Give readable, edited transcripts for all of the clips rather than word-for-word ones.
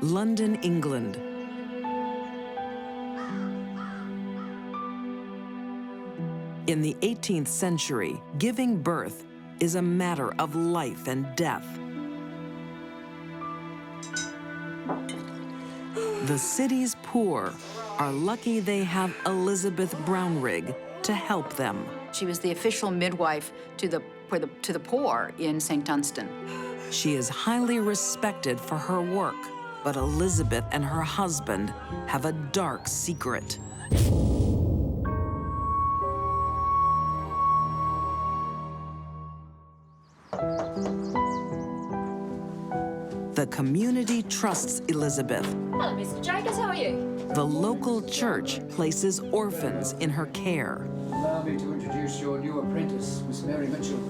London, England. In the 18th century, giving birth is a matter of life and death. The city's poor are lucky they have Elizabeth Brownrigg to help them. She was the official midwife to the poor in St. Dunstan. She is highly respected for her work, but Elizabeth and her husband have a dark secret. The community trusts Elizabeth. Hello, Mr. Jacobs, how are you? The local church places orphans in her care. Allow me to introduce your new apprentice, Miss Mary Mitchell.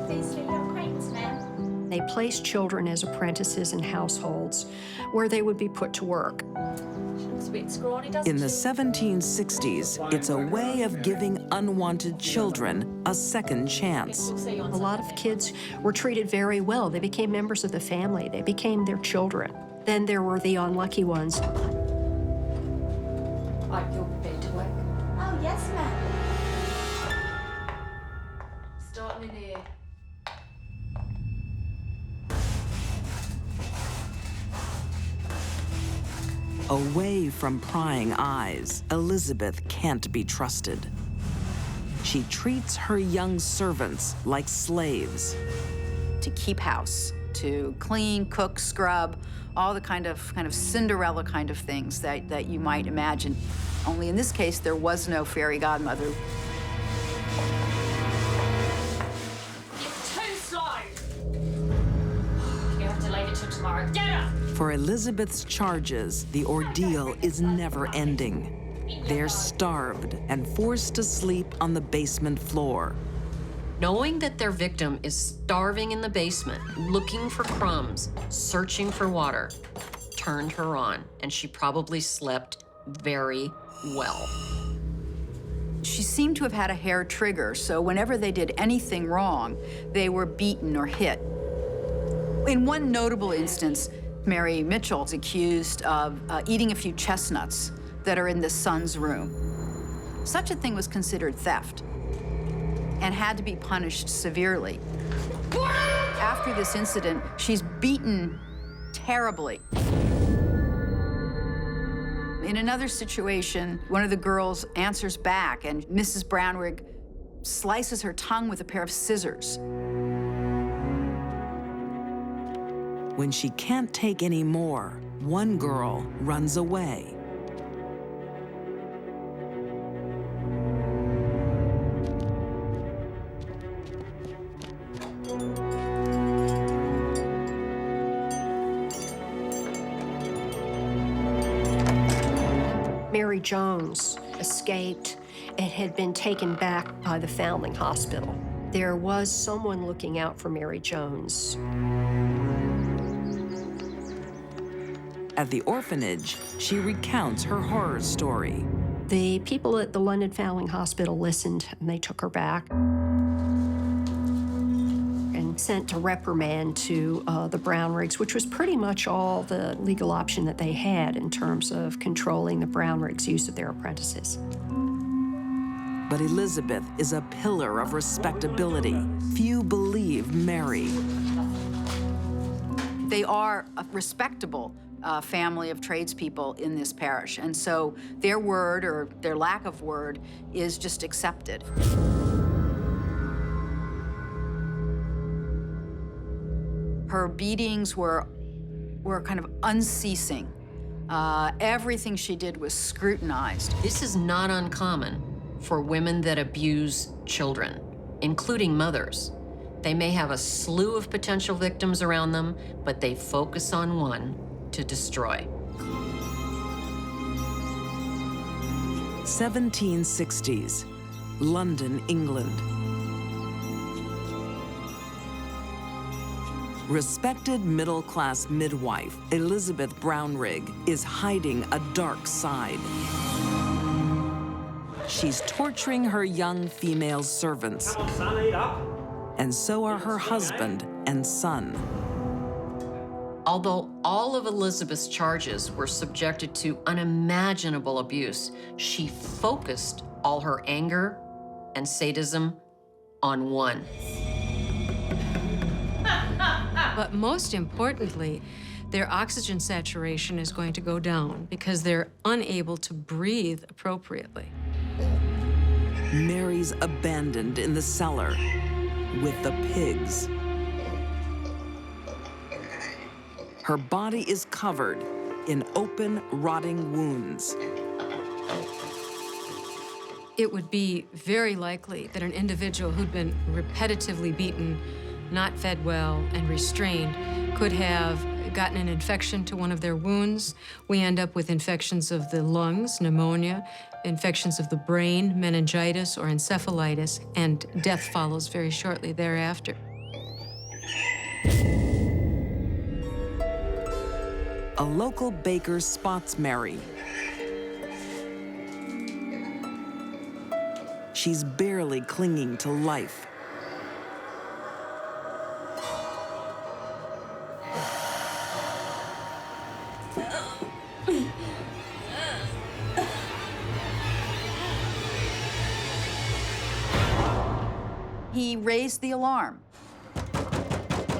Pleased to your acquaintance, ma'am. They placed children as apprentices in households where they would be put to work. Looks a bit scrawny, doesn't In the she? 1760s, it's a way of giving unwanted children a second chance. We'll see you on A lot of Saturday. kids were treated very well. They became members of the family. They became their children. Then there were the unlucky ones. Right, you're prepared to work. Oh, yes, ma'am. Starting in here. Away from prying eyes, Elizabeth can't be trusted. She treats her young servants like slaves. To keep house, to clean, cook, scrub, all the kind of Cinderella kind of things that you might imagine. Only in this case, there was no fairy godmother. You're too slow. You have to leave it till tomorrow. Get up! For Elizabeth's charges, the ordeal is never ending. They're starved and forced to sleep on the basement floor. Knowing that their victim is starving in the basement, looking for crumbs, searching for water, turned her on, and she probably slept very well. She seemed to have had a hair trigger, so whenever they did anything wrong, they were beaten or hit. In one notable instance, Mary Mitchell is accused of eating a few chestnuts that are in the son's room. Such a thing was considered theft and had to be punished severely. After this incident, she's beaten terribly. In another situation, one of the girls answers back, and Mrs. Brownrigg slices her tongue with a pair of scissors. When she can't take any more, one girl runs away. Mary Jones escaped and had been taken back by the Foundling Hospital. There was someone looking out for Mary Jones. At the orphanage, she recounts her horror story. The people at the London Foundling Hospital listened, and they took her back and sent a reprimand to the Brownriggs, which was pretty much all the legal option that they had in terms of controlling the Brownriggs' use of their apprentices. But Elizabeth is a pillar of respectability. Few believe Mary. They are a respectable family of tradespeople in this parish, and so their word, or their lack of word, is just accepted. Her beatings were kind of unceasing. Everything she did was scrutinized. This is not uncommon for women that abuse children, including mothers. They may have a slew of potential victims around them, but they focus on one to destroy. 1760s, London, England. Respected middle-class midwife Elizabeth Brownrigg is hiding a dark side. She's torturing her young female servants. Come on, son, eat up. And so are her husband and son. Although all of Elizabeth's charges were subjected to unimaginable abuse, she focused all her anger and sadism on one. But most importantly, their oxygen saturation is going to go down because they're unable to breathe appropriately. Mary's abandoned in the cellar with the pigs. Her body is covered in open, rotting wounds. It would be very likely that an individual who'd been repetitively beaten, not fed well, and restrained could have gotten an infection to one of their wounds. We end up with infections of the lungs, pneumonia, infections of the brain, meningitis or encephalitis, and death follows very shortly thereafter. A local baker spots Mary. She's barely clinging to life. He raised the alarm.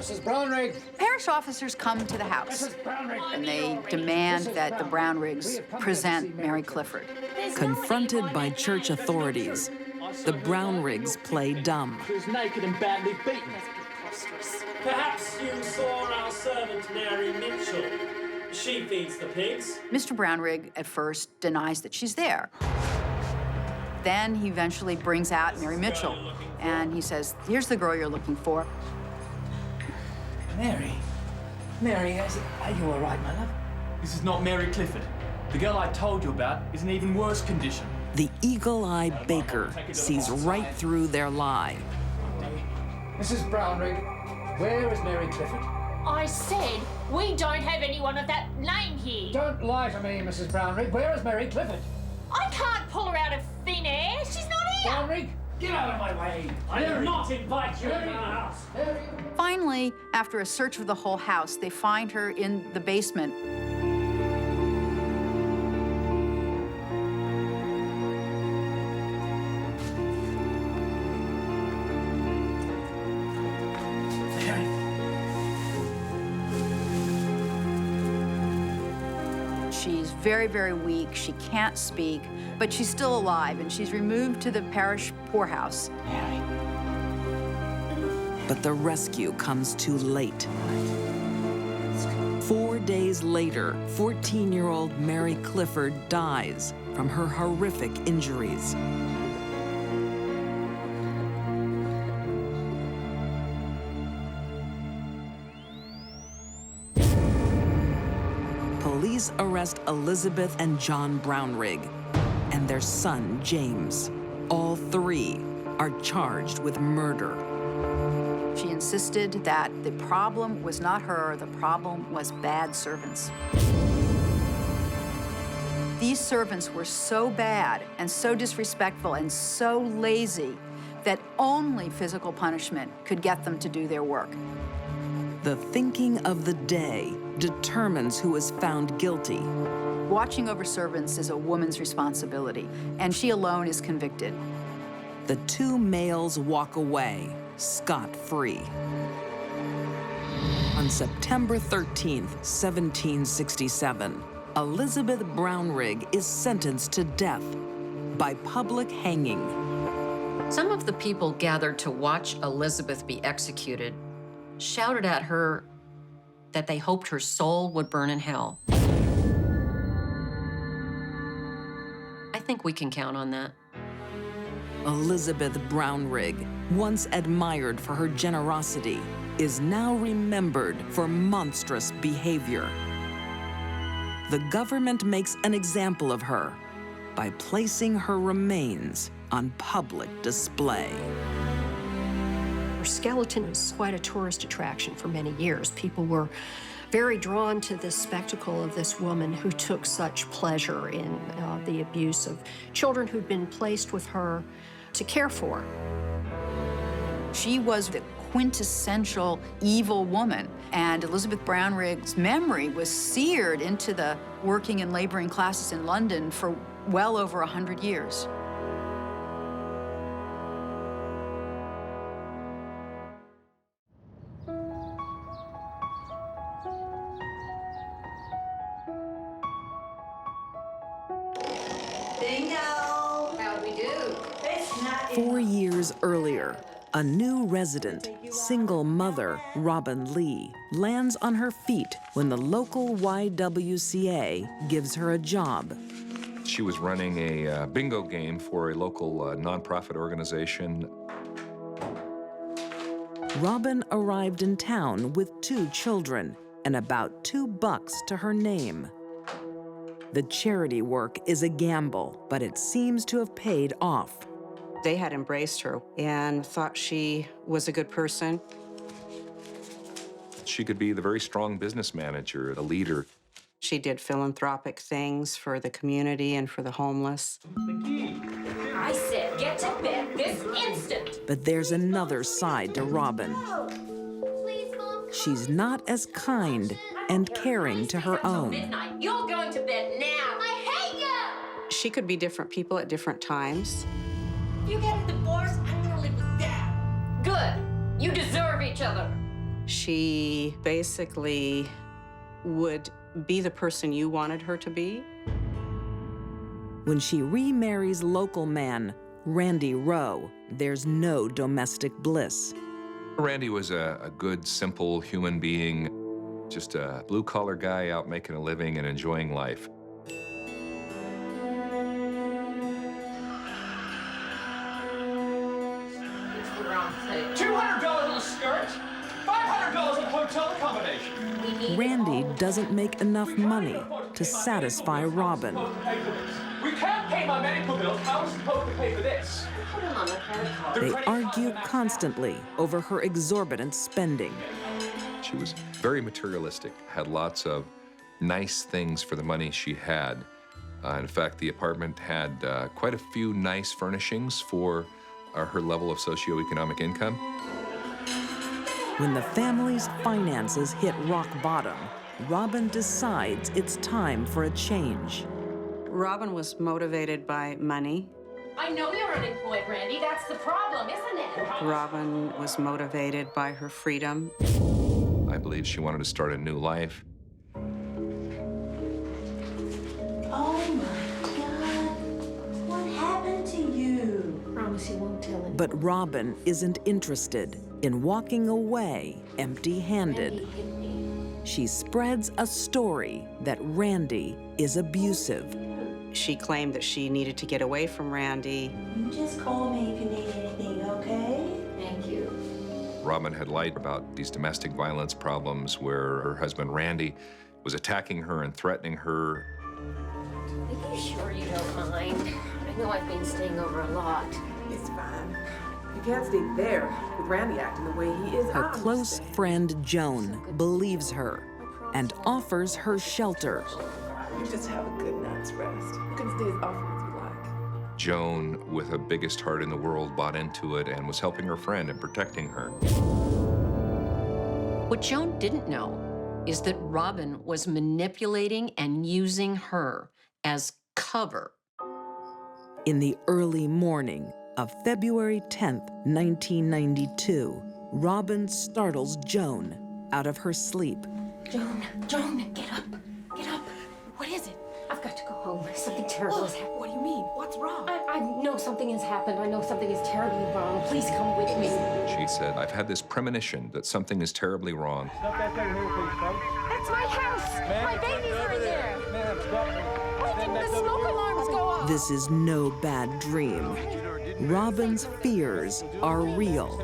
Mrs. Brownrigg! Parish officers come to the house, Mrs. Brownrigg! and they demand that the Brownriggs present Mary Clifford. Confronted by church authorities, the Brownriggs play dumb. She was naked and badly beaten. Perhaps you saw our servant Mary Mitchell. She feeds the pigs. Mr. Brownrigg at first denies that she's there. Then he eventually brings out Mary Mitchell, and he says, "Here's the girl you're looking for." Mary? Mary, are you all right, my love? This is not Mary Clifford. The girl I told you about is in even worse condition. The eagle-eyed baker sees right through their lie. Mrs. Brownrigg, where is Mary Clifford? I said we don't have anyone of that name here. Don't lie to me, Mrs. Brownrigg. Where is Mary Clifford? I can't pull her out of thin air. She's not here. Brownrigg, Get out of my way. I did not invite you into our house. Mary. Finally, after a search of the whole house, they find her in the basement. She's very, very weak. She can't speak, but she's still alive, and she's removed to the parish poorhouse. Mary. But the rescue comes too late. 4 days later, 14-year-old Mary Clifford dies from her horrific injuries. Police arrest Elizabeth and John Brownrigg and their son, James. All three are charged with murder. She insisted that the problem was not her, the problem was bad servants. These servants were so bad and so disrespectful and so lazy that only physical punishment could get them to do their work. The thinking of the day determines who is found guilty. Watching over servants is a woman's responsibility, and she alone is convicted. The two males walk away scot-free. On September 13th, 1767, Elizabeth Brownrigg is sentenced to death by public hanging. Some of the people gathered to watch Elizabeth be executed shouted at her that they hoped her soul would burn in hell. I think we can count on that. Elizabeth Brownrigg, once admired for her generosity, is now remembered for monstrous behavior. The government makes an example of her by placing her remains on public display. Her skeleton was quite a tourist attraction for many years. People were very drawn to this spectacle of this woman who took such pleasure in the abuse of children who'd been placed with her to care for. She was the quintessential evil woman. And Elizabeth Brownrigg's memory was seared into the working and laboring classes in London for well over 100 years. Bingo! How'd we do? 4 years earlier, a new resident, single mother Robin Lee, lands on her feet when the local YWCA gives her a job. She was running a bingo game for a local nonprofit organization. Robin arrived in town with 2 children and about $2 to her name. The charity work is a gamble, but it seems to have paid off. They had embraced her and thought she was a good person. She could be the very strong business manager, a leader. She did philanthropic things for the community and for the homeless. I said get to bed this instant. But there's another side to Robin. She's not as kind and caring to her own. Midnight. You're going to bed now. I hate you! She could be different people at different times. If you get a divorce, I'm gonna live with Dad. Good. You deserve each other. She basically would be the person you wanted her to be. When she remarries local man Randy Rowe, there's no domestic bliss. Randy was a good, simple human being, just a blue-collar guy out making a living and enjoying life. $200 on a skirt, $500 on hotel accommodation. Randy doesn't make enough money to satisfy Robin. We can't pay my medical bills. How are we supposed to pay for this? They argue constantly over her exorbitant spending. She was very materialistic, had lots of nice things for the money she had. In fact, the apartment had quite a few nice furnishings for her level of socioeconomic income. When the family's finances hit rock bottom, Robin decides it's time for a change. Robin was motivated by money. I know you're unemployed, Randy. That's the problem, isn't it? Robin was motivated by her freedom. I believe she wanted to start a new life. Oh my God. What happened to you? Promise you won't tell anyone. But Robin isn't interested in walking away empty-handed. She spreads a story that Randy is abusive. She claimed that she needed to get away from Randy. You just call me if you need anything, okay? Thank you. Robin had lied about these domestic violence problems where her husband, Randy, was attacking her and threatening her. Are you sure you don't mind? I know I've been staying over a lot. It's fine. You can't stay there with Randy acting the way he is. Her close friend, Joan, believes her and offers her shelter. You just have a good night's rest. You can stay as often as you like. Joan, with the biggest heart in the world, bought into it and was helping her friend and protecting her. What Joan didn't know is that Robin was manipulating and using her as cover. In the early morning of February 10th, 1992, Robin startles Joan out of her sleep. Joan, get up. Get up. What is it? I've got to go home. Something terrible has happened. What do you mean? What's wrong? I know something has happened. I know something is terribly wrong. Please come with me. She said, I've had this premonition that something is terribly wrong. That's my house. My babies are in there. Why didn't the smoke alarms go off? This is no bad dream. Robin's fears are real.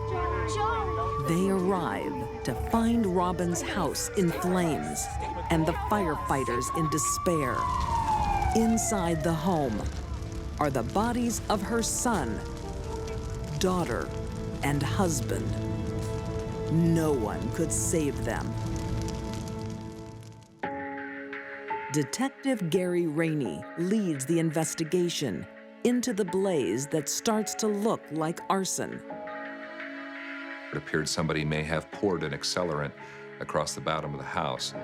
They arrive to find Robin's house in flames and the firefighters in despair. Inside the home are the bodies of her son, daughter, and husband. No one could save them. Detective Gary Rainey leads the investigation into the blaze that starts to look like arson. It appeared somebody may have poured an accelerant across the bottom of the house.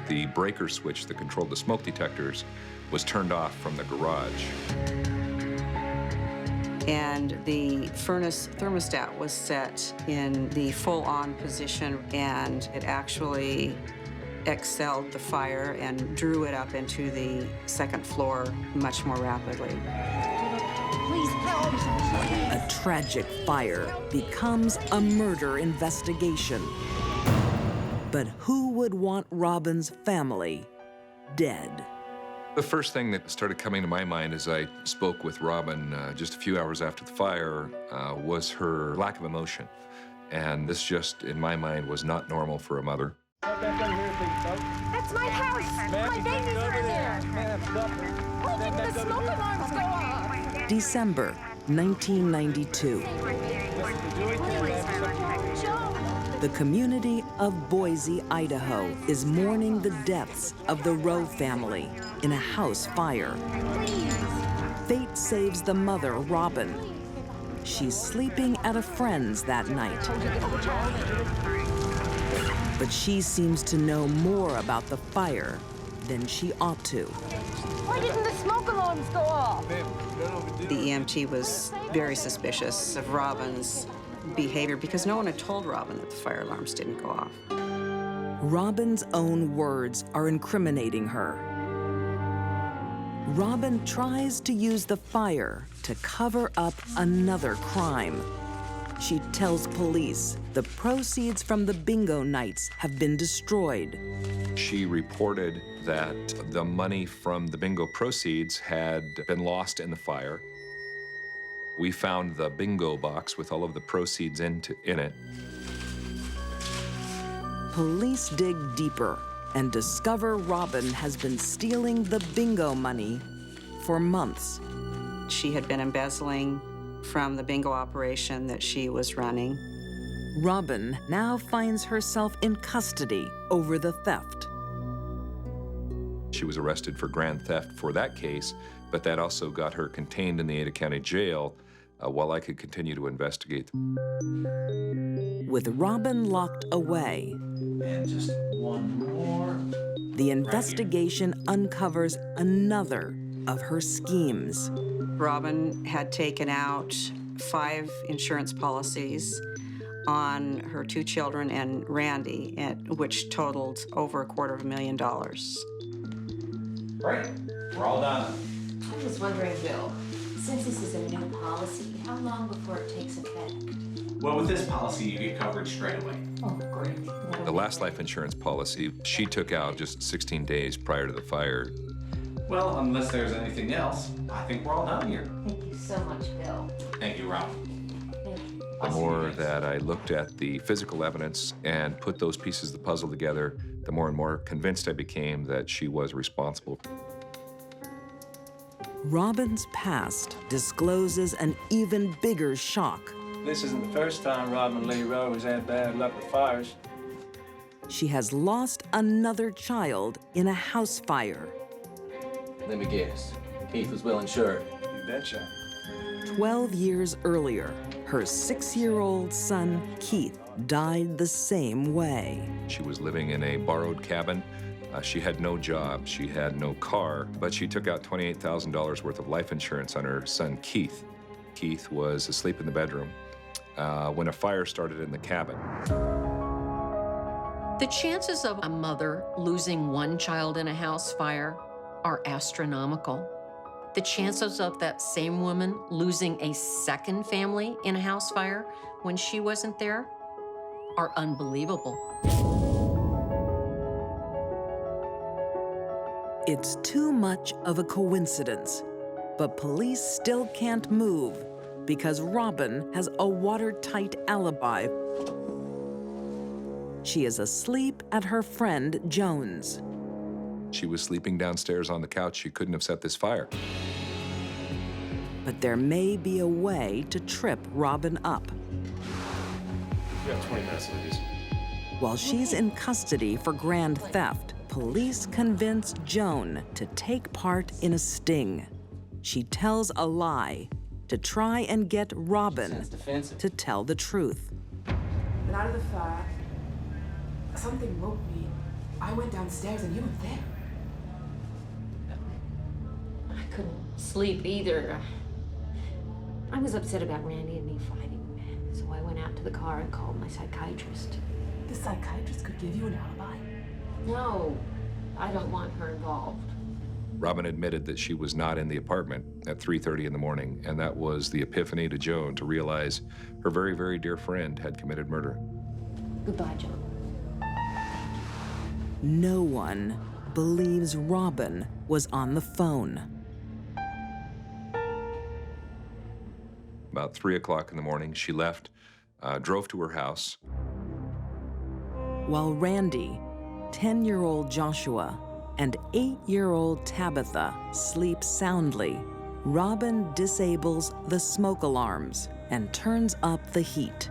The breaker switch that controlled the smoke detectors was turned off from the garage. And the furnace thermostat was set in the full-on position, and it actually excelled the fire and drew it up into the second floor much more rapidly. Please help! A tragic fire becomes a murder investigation. But who would want Robin's family dead? The first thing that started coming to my mind as I spoke with Robin just a few hours after the fire was her lack of emotion. And this just, in my mind, was not normal for a mother. That's my house! My babies are in there! Why didn't the smoke alarms go off? December 1992. The community of Boise, Idaho is mourning the deaths of the Rowe family in a house fire. Fate saves the mother, Robin. She's sleeping at a friend's that night. But she seems to know more about the fire than she ought to. Why didn't the smoke alarms go off? The EMT was very suspicious of Robin's behavior because no one had told Robin that the fire alarms didn't go off. Robin's own words are incriminating her. Robin tries to use the fire to cover up another crime. She tells police the proceeds from the bingo nights have been destroyed. She reported that the money from the bingo proceeds had been lost in the fire. We found the bingo box with all of the proceeds in it. Police dig deeper and discover Robin has been stealing the bingo money for months. She had been embezzling from the bingo operation that she was running. Robin now finds herself in custody over the theft. She was arrested for grand theft for that case, but that also got her contained in the Ada County Jail while I could continue to investigate. With Robin locked away, And just one more. the investigation uncovers another of her schemes. Robin had taken out 5 insurance policies on her 2 children and Randy, which totaled over $250,000. Great. We're all done. I was wondering, Bill, since this is a new policy, how long before it takes effect? Well, with this policy, you get coverage straight away. Oh, great. The last life insurance policy, she took out just 16 days prior to the fire. Well, unless there's anything else, I think we're all done here. Thank you so much, Bill. Thank you, Rob. Thank you. The more that I looked at the physical evidence and put those pieces of the puzzle together, the more and more convinced I became that she was responsible. Robin's past discloses an even bigger shock. This isn't the first time Robin Lee Rowe has had bad luck with fires. She has lost another child in a house fire. Let me guess. Keith was well insured. You betcha. 12 years earlier, her 6-year-old son, Keith, died the same way. She was living in a borrowed cabin. She had no job, she had no car, but she took out $28,000 worth of life insurance on her son, Keith. Keith was asleep in the bedroom when a fire started in the cabin. The chances of a mother losing one child in a house fire are astronomical. The chances of that same woman losing a second family in a house fire when she wasn't there are unbelievable. It's too much of a coincidence, but police still can't move because Robin has a watertight alibi. She is asleep at her friend Joan's. She was sleeping downstairs on the couch. She couldn't have set this fire. But there may be a way to trip Robin up. You have 20 minutes, ladies. While she's in custody for grand theft, police convince Joan to take part in a sting. She tells a lie to try and get Robin to tell the truth. got out of the fire. Something woke me. I went downstairs and you weren't there. I couldn't sleep either. I was upset about Randy and me fighting, so I went out to the car and called my psychiatrist. The psychiatrist could give you an alibi? No, I don't want her involved. Robin admitted that she was not in the apartment at 3:30 in the morning, and that was the epiphany to Joan to realize her very, very dear friend had committed murder. Goodbye, John. No one believes Robin was on the phone. About 3 o'clock in the morning, she left, drove to her house. While Randy, 10-year-old Joshua, and 8-year-old Tabitha sleep soundly, Robin disables the smoke alarms and turns up the heat.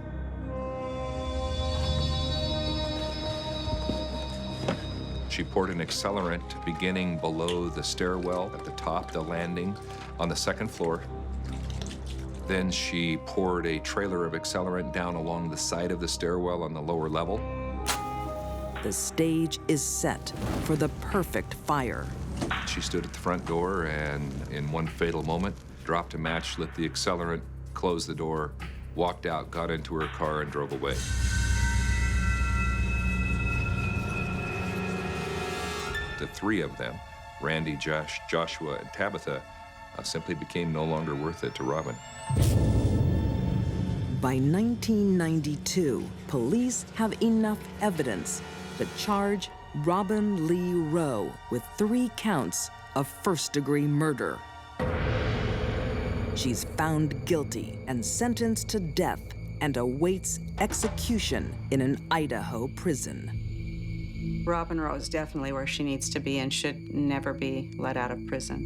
She poured an accelerant beginning below the stairwell at the top, the landing on the second floor. Then she poured a trailer of accelerant down along the side of the stairwell on the lower level. The stage is set for the perfect fire. She stood at the front door and, in one fatal moment, dropped a match, lit the accelerant, closed the door, walked out, got into her car, and drove away. The three of them, Randy, Joshua, and Tabitha, simply became no longer worth it to Robin. By 1992, police have enough evidence to charge Robin Lee Rowe with 3 counts of first-degree murder. She's found guilty and sentenced to death and awaits execution in an Idaho prison. Robin Rowe is definitely where she needs to be and should never be let out of prison.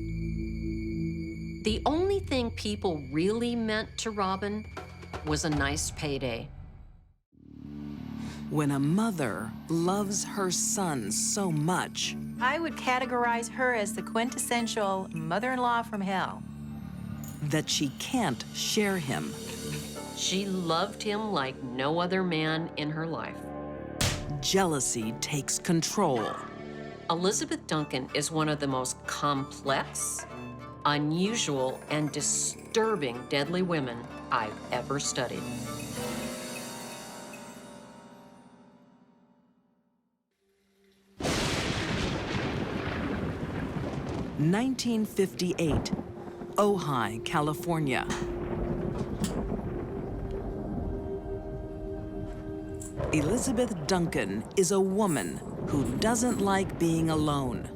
The only thing people really meant to Robin was a nice payday. When a mother loves her son so much, I would categorize her as the quintessential mother-in-law from hell. That she can't share him. She loved him like no other man in her life. Jealousy takes control. Elizabeth Duncan is one of the most complex, unusual, and disturbing deadly women I've ever studied. (1958), Ojai, California. Elizabeth Duncan is a woman who doesn't like being alone.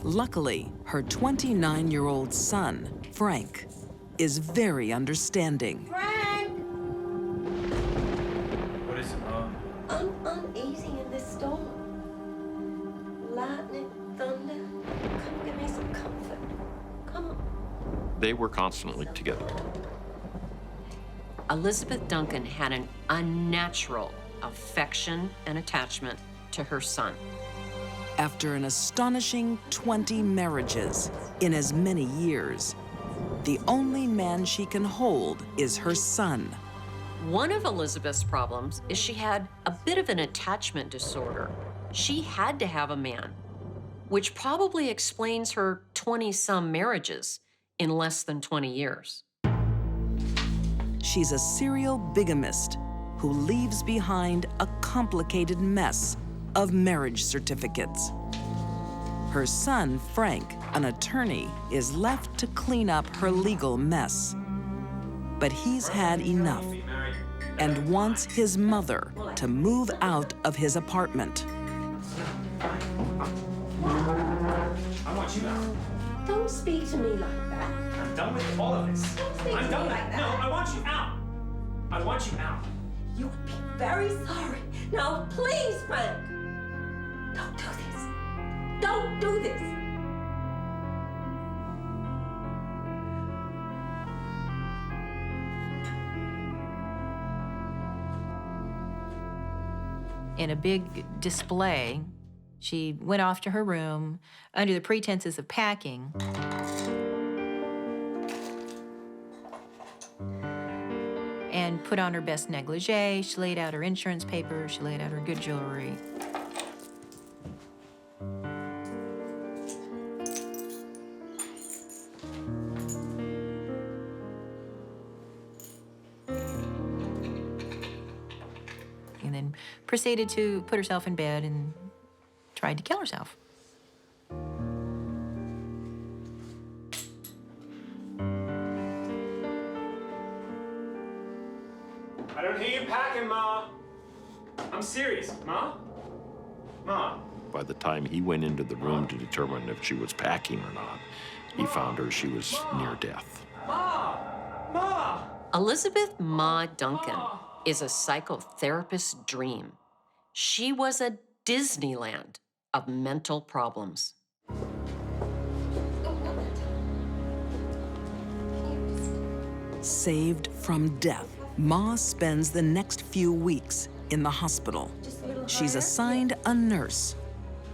Luckily, her 29-year-old son, Frank, is very understanding. Frank! What is it, Mom? I'm uneasy in this storm. Lightning, thunder. Come give me some comfort. Come on. They were constantly together. Elizabeth Duncan had an unnatural affection and attachment to her son. After an astonishing 20 marriages in as many years, the only man she can hold is her son. One of Elizabeth's problems is she had a bit of an attachment disorder. She had to have a man, which probably explains her 20-some marriages in less than 20 years. She's a serial bigamist who leaves behind a complicated mess of marriage certificates. Her son, Frank, an attorney, is left to clean up her legal mess. But he's had enough and wants his mother to move out of his apartment. I want you out. Don't speak to me like that. I'm done with all of this. Don't speak I'm to done me with like it. that. No, I want you out. I want you out. You'll be very sorry. Now, please, Frank. Don't do this. Don't do this. In a big display, she went off to her room under the pretenses of packing. And put put on her best negligee, she laid out her insurance papers, she laid out her good jewelry. And then proceeded to put herself in bed and tried to kill herself. I don't hear you packing, Ma. I'm serious, Ma. Ma. By the time he went into the room to determine if she was packing or not, he found her, she was near death. Ma! Ma! Elizabeth Ma Duncan is a psychotherapist's dream. She was a Disneyland of mental problems. Saved from death, Ma spends the next few weeks in the hospital. She's assigned a nurse,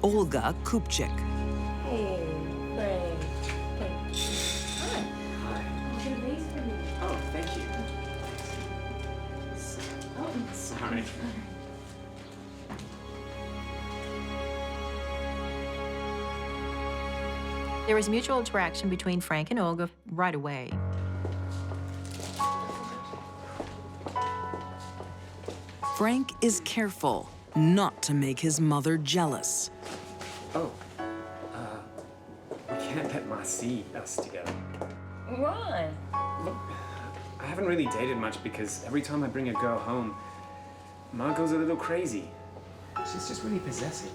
Olga Kupchik. Hey, Frank. Hi. Oh, thank you. Oh, Sorry. There was mutual interaction between Frank and Olga right away. Frank is careful not to make his mother jealous. Oh, we can't let Ma see us together. Why? Look, I haven't really dated much because every time I bring a girl home, Ma goes a little crazy. She's just really possessive.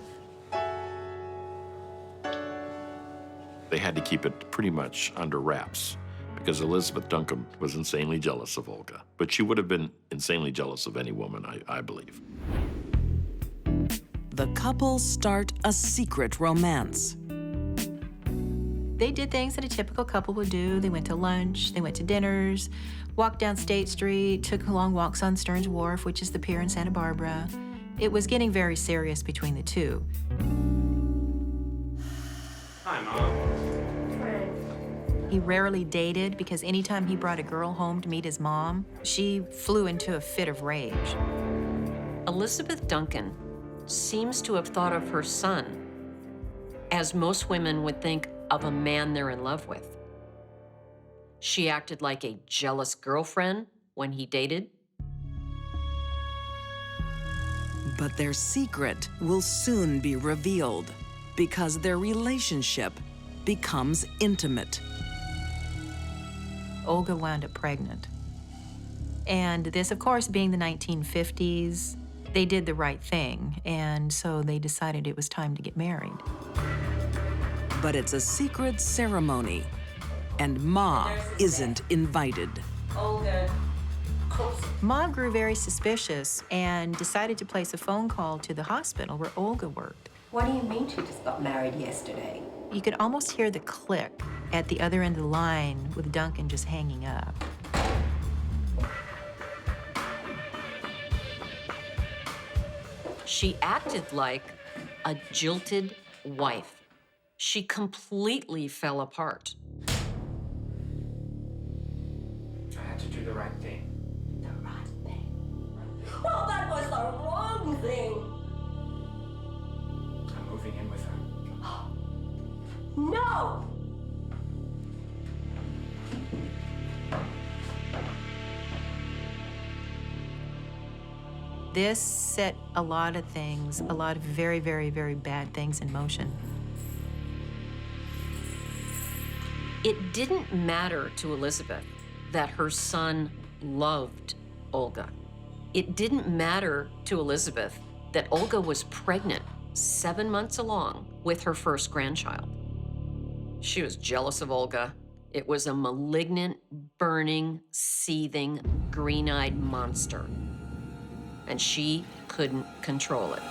They had to keep it pretty much under wraps because Elizabeth Duncan was insanely jealous of Olga. But she would have been insanely jealous of any woman, I believe. The couple start a secret romance. They did things that a typical couple would do. They went to lunch, they went to dinners, walked down State Street, took long walks on Stearns Wharf, which is the pier in Santa Barbara. It was getting very serious between the two. Hi, Mom. He rarely dated because anytime he brought a girl home to meet his mom, she flew into a fit of rage. Elizabeth Duncan seems to have thought of her son as most women would think of a man they're in love with. She acted like a jealous girlfriend when he dated. But their secret will soon be revealed because their relationship becomes intimate. Olga wound up pregnant. And this, of course, being the 1950s, they did the right thing, and so they decided it was time to get married. But it's a secret ceremony, and Ma isn't invited. Olga. Ma grew very suspicious and decided to place a phone call to the hospital where Olga worked. What do you mean she just got married yesterday? You could almost hear the click at the other end of the line with Duncan just hanging up. She acted like a jilted wife. She completely fell apart. I had to do the right thing. The right thing? Well, that was the wrong thing. I'm moving in with her. No! This set a lot of things, a lot of very, very, very bad things in motion. It didn't matter to Elizabeth that her son loved Olga. It didn't matter to Elizabeth that Olga was pregnant 7 months along with her first grandchild. She was jealous of Olga. It was a malignant, burning, seething, green-eyed monster. And she couldn't control it.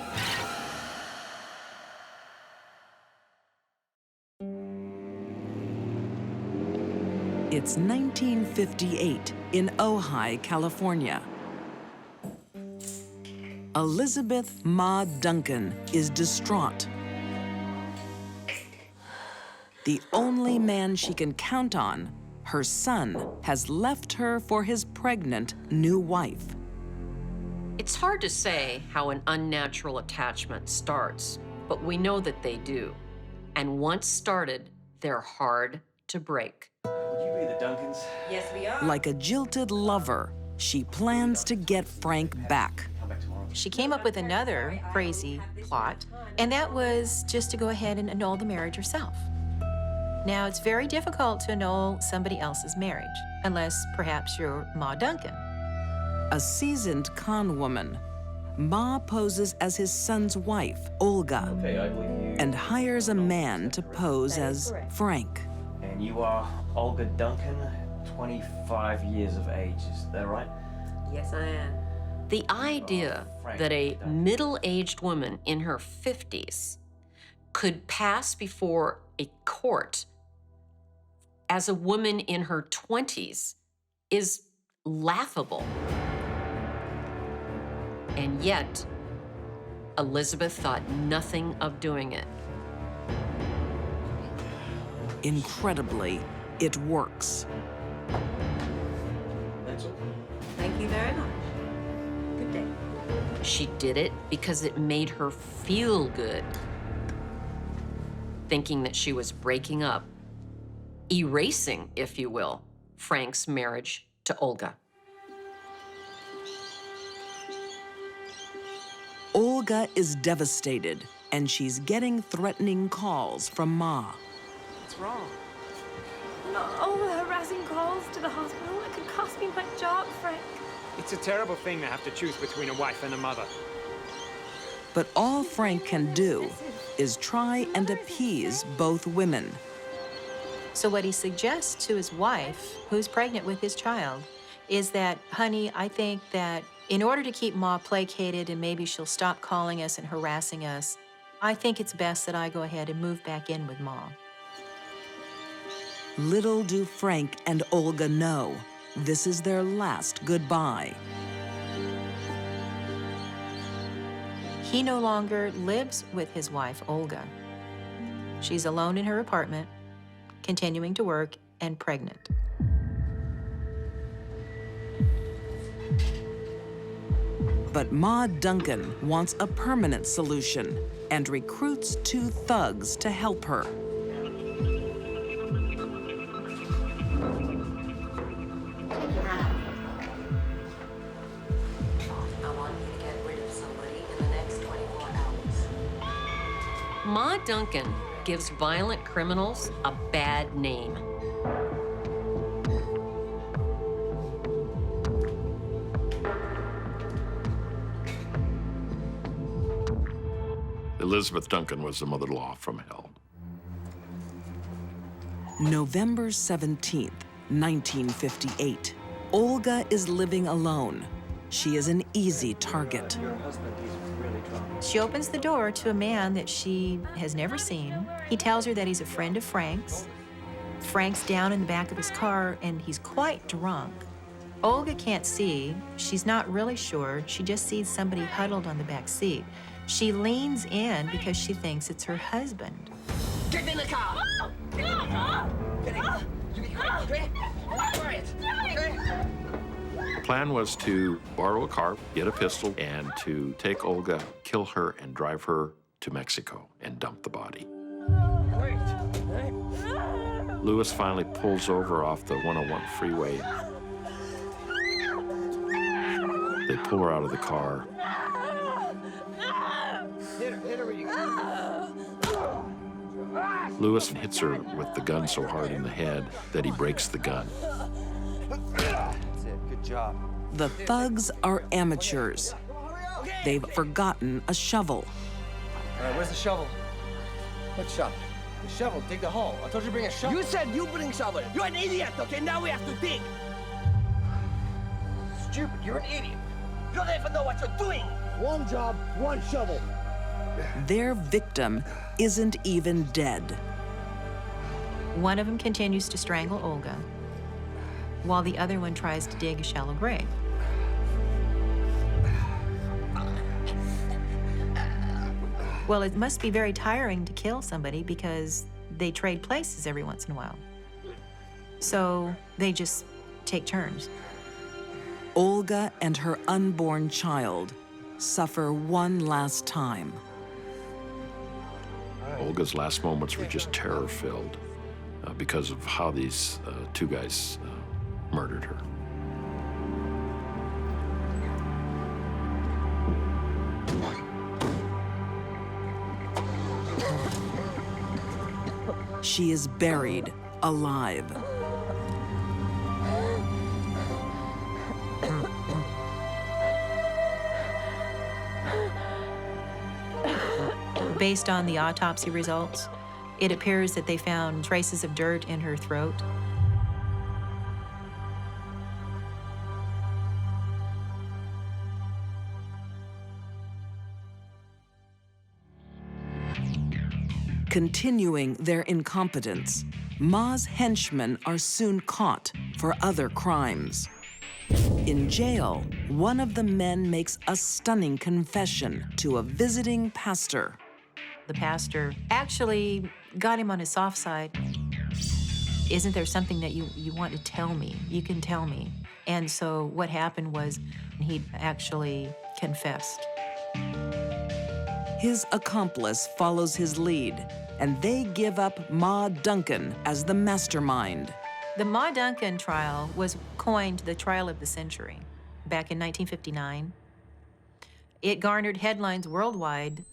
It's 1958 in Ojai, California. Elizabeth Ma Duncan is distraught. The only man she can count on, her son has left her for his pregnant new wife. It's hard to say how an unnatural attachment starts, but we know that they do. And once started, they're hard to break. Would you be the Duncans? Yes, we are. Like a jilted lover, she plans to get Frank back. She came up with another crazy plot, and that was just to go ahead and annul the marriage herself. Now, it's very difficult to annul somebody else's marriage, unless perhaps you're Ma Duncan. A seasoned con woman, Ma poses as his son's wife, Olga, Okay, I believe you. and hires a man to pose as Frank. And you are Olga Duncan, 25 years of age, is that right? Yes, I am. The idea that a middle-aged woman in her 50s could pass before a court as a woman in her 20s is laughable. And yet, Elizabeth thought nothing of doing it. Incredibly, it works. Thank you very much. Good day. She did it because it made her feel good, thinking that she was breaking up, erasing, if you will, Frank's marriage to Olga. Olga is devastated, and she's getting threatening calls from Ma. What's wrong? All the harassing calls to the hospital, it could cost me my job, Frank. It's a terrible thing to have to choose between a wife and a mother. But all Frank can do is try and appease both women. So what he suggests to his wife, who's pregnant with his child, is that, honey, I think that in order to keep Ma placated and maybe she'll stop calling us and harassing us, I think it's best that I go ahead and move back in with Ma. Little do Frank and Olga know, this is their last goodbye. He no longer lives with his wife, Olga. She's alone in her apartment, continuing to work and pregnant. But Ma Duncan wants a permanent solution and recruits 2 thugs to help her. Ma Duncan gives violent criminals a bad name. Elizabeth Duncan was the mother-in-law from hell. November 17th, 1958. Olga is living alone. She is an easy target. Your husband, he's really drunk. She opens the door to a man that she has never seen. He tells her that he's a friend of Frank's. Frank's down in the back of his car, and he's quite drunk. Olga can't see. She's not really sure. She just sees somebody huddled on the back seat. She leans in because she thinks it's her husband. Get in the car! Get in the car! Get in! You be quiet, okay? Quiet, okay? The plan was to borrow a car, get a pistol, and to take Olga, kill her, and drive her to Mexico and dump the body. Wait. Lewis finally pulls over off the 101 freeway. They pull her out of the car. Hit her where you go. Lewis hits her with the gun so hard in the head that he breaks the gun. That's it, good job. The thugs are amateurs. They've forgotten a shovel. All right, where's the shovel? What shovel? The shovel, dig the hole. I told you to bring a shovel. You said you bring shovel. You're an idiot, okay? Now we have to dig. Stupid, you're an idiot. You don't even know what you're doing. One job, one shovel. Their victim isn't even dead. One of them continues to strangle Olga, while the other one tries to dig a shallow grave. Well, it must be very tiring to kill somebody because they trade places every once in a while. So they just take turns. Olga and her unborn child suffer one last time. Olga's last moments were just terror-filled because of how these two guys murdered her. She is buried alive. Based on the autopsy results, it appears that they found traces of dirt in her throat. Continuing their incompetence, Ma's henchmen are soon caught for other crimes. In jail, one of the men makes a stunning confession to a visiting pastor. The pastor actually got him on his soft side. Isn't there something that you want to tell me? You can tell me. And so what happened was he actually confessed. His accomplice follows his lead, and they give up Ma Duncan as the mastermind. The Ma Duncan trial was coined the trial of the century back in 1959. It garnered headlines worldwide.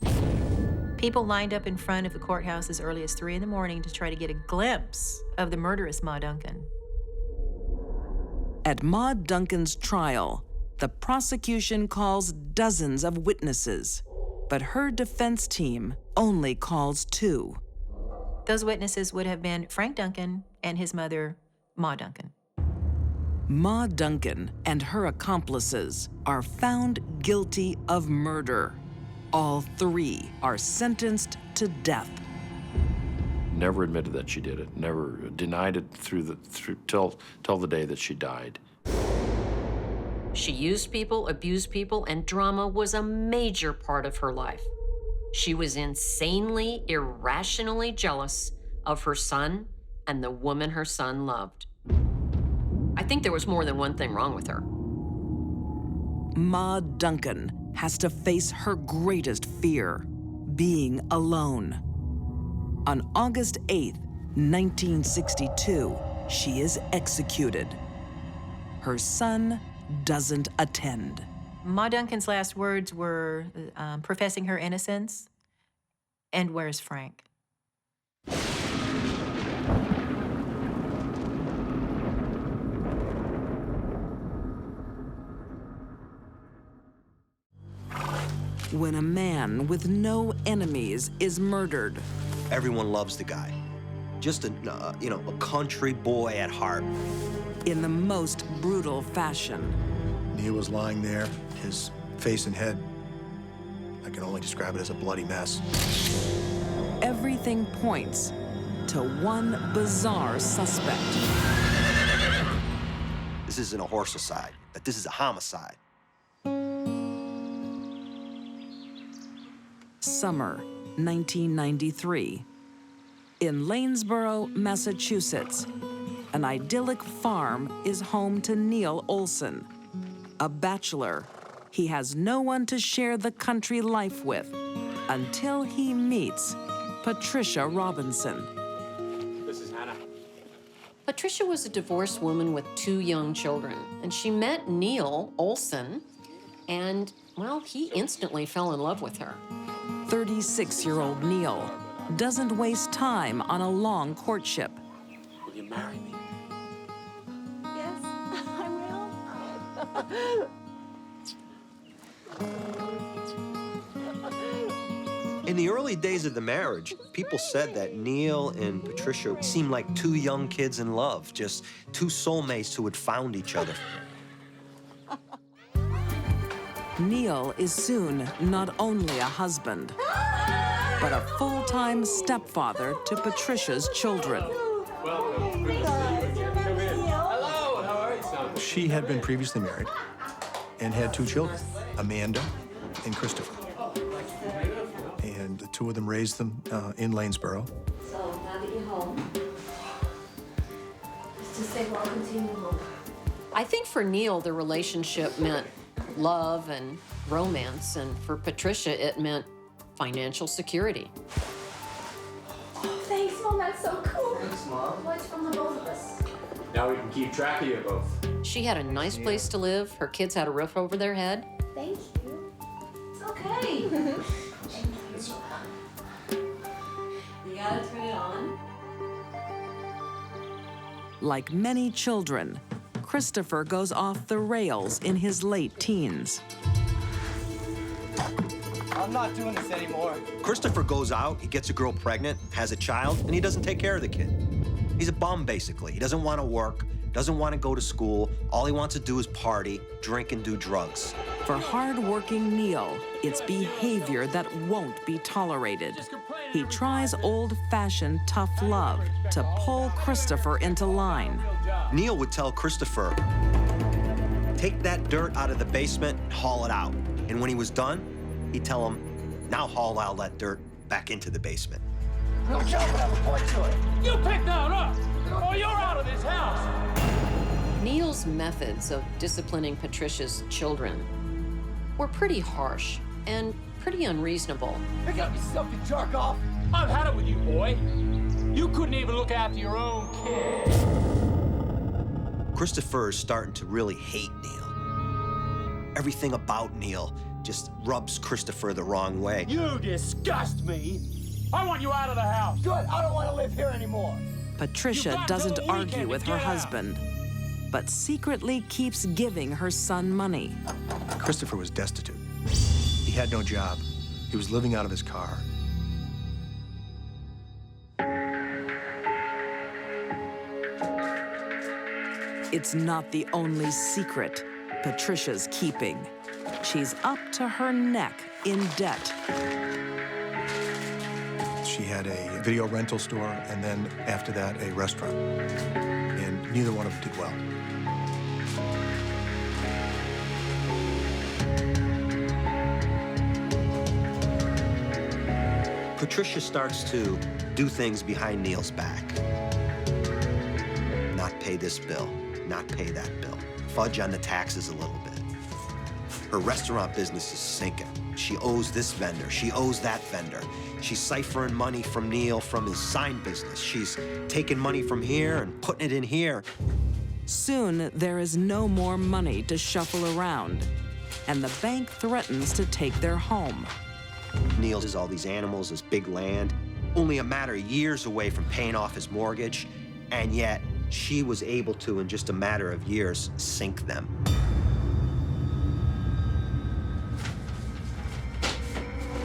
People lined up in front of the courthouse as early as 3 in the morning to try to get a glimpse of the murderous Ma Duncan. At Ma Duncan's trial, the prosecution calls dozens of witnesses, but her defense team only calls 2. Those witnesses would have been Frank Duncan and his mother, Ma Duncan. Ma Duncan and her accomplices are found guilty of murder. All 3 are sentenced to death. Never admitted that she did it. Never denied it till the day that she died. She used people, abused people, and drama was a major part of her life. She was insanely, irrationally jealous of her son and the woman her son loved. I think there was more than one thing wrong with her. Ma Duncan has to face her greatest fear, being alone. On August 8th, 1962, she is executed. Her son doesn't attend. Ma Duncan's last words were professing her innocence, and where's Frank? When a man with no enemies is murdered, everyone loves the guy. Just a country boy at heart. In the most brutal fashion. Neil was lying there, his face and head, I can only describe it as a bloody mess. Everything points to one bizarre suspect. This isn't a horseicide, but this is a homicide. Summer 1993. In Lanesboro, Massachusetts, an idyllic farm is home to Neil Olson. A bachelor, he has no one to share the country life with until he meets Patricia Robinson. This is Hannah. Patricia was a divorced woman with 2 young children, and she met Neil Olson, and, well, he instantly fell in love with her. 36-year-old Neil doesn't waste time on a long courtship. Will you marry me? Yes, I will. In the early days of the marriage, people said that Neil and Patricia seemed like 2 young kids in love, just 2 soulmates who had found each other. Neil is soon not only a husband, but a full-time stepfather to Patricia's children. Welcome. Good to see you. Come in. Hello. How are you, son? She had been previously married and had 2 children, Amanda and Christopher. And the 2 of them raised them in Lanesboro. So now that you're home, just say, well, continue. I think for Neil, the relationship meant love and romance, and for Patricia, it meant financial security. Oh, thanks, Mom. That's so cool. Thanks, Mom. Well, it's from the both of us. Now we can keep track of you both. She had a nice place to live. Her kids had a roof over their head. Thank you. It's okay. You gotta turn it on. Like many children, Christopher goes off the rails in his late teens. I'm not doing this anymore. Christopher goes out, he gets a girl pregnant, has a child, and he doesn't take care of the kid. He's a bum, basically. He doesn't want to work, doesn't want to go to school. All he wants to do is party, drink, and do drugs. For hard-working Neil, it's behavior that won't be tolerated. He tries old-fashioned tough love to pull Christopher into line. Neil would tell Christopher, take that dirt out of the basement and haul it out. And when he was done, he'd tell him, now haul all that dirt back into the basement. No job, but I have a point to it. You pick that up, or you're out of this house. Neil's methods of disciplining Patricia's children were pretty harsh and pretty unreasonable. Pick up yourself, you jerk off. I've had it with you, boy. You couldn't even look after your own kid. Christopher is starting to really hate Neil. Everything about Neil just rubs Christopher the wrong way. You disgust me. I want you out of the house. Good, I don't want to live here anymore. Patricia doesn't argue with her husband, but secretly keeps giving her son money. Christopher was destitute. He had no job. He was living out of his car. It's not the only secret Patricia's keeping. She's up to her neck in debt. She had a video rental store, and then after that, a restaurant. And neither one of them did well. Patricia starts to do things behind Neil's back. Not pay this bill, not pay that bill. Fudge on the taxes a little bit. Her restaurant business is sinking. She owes this vendor, she owes that vendor. She's ciphering money from Neil from his sign business. She's taking money from here and putting it in here. Soon, there is no more money to shuffle around, and the bank threatens to take their home. Neil has all these animals, this big land, only a matter of years away from paying off his mortgage, and yet she was able to, in just a matter of years, sink them.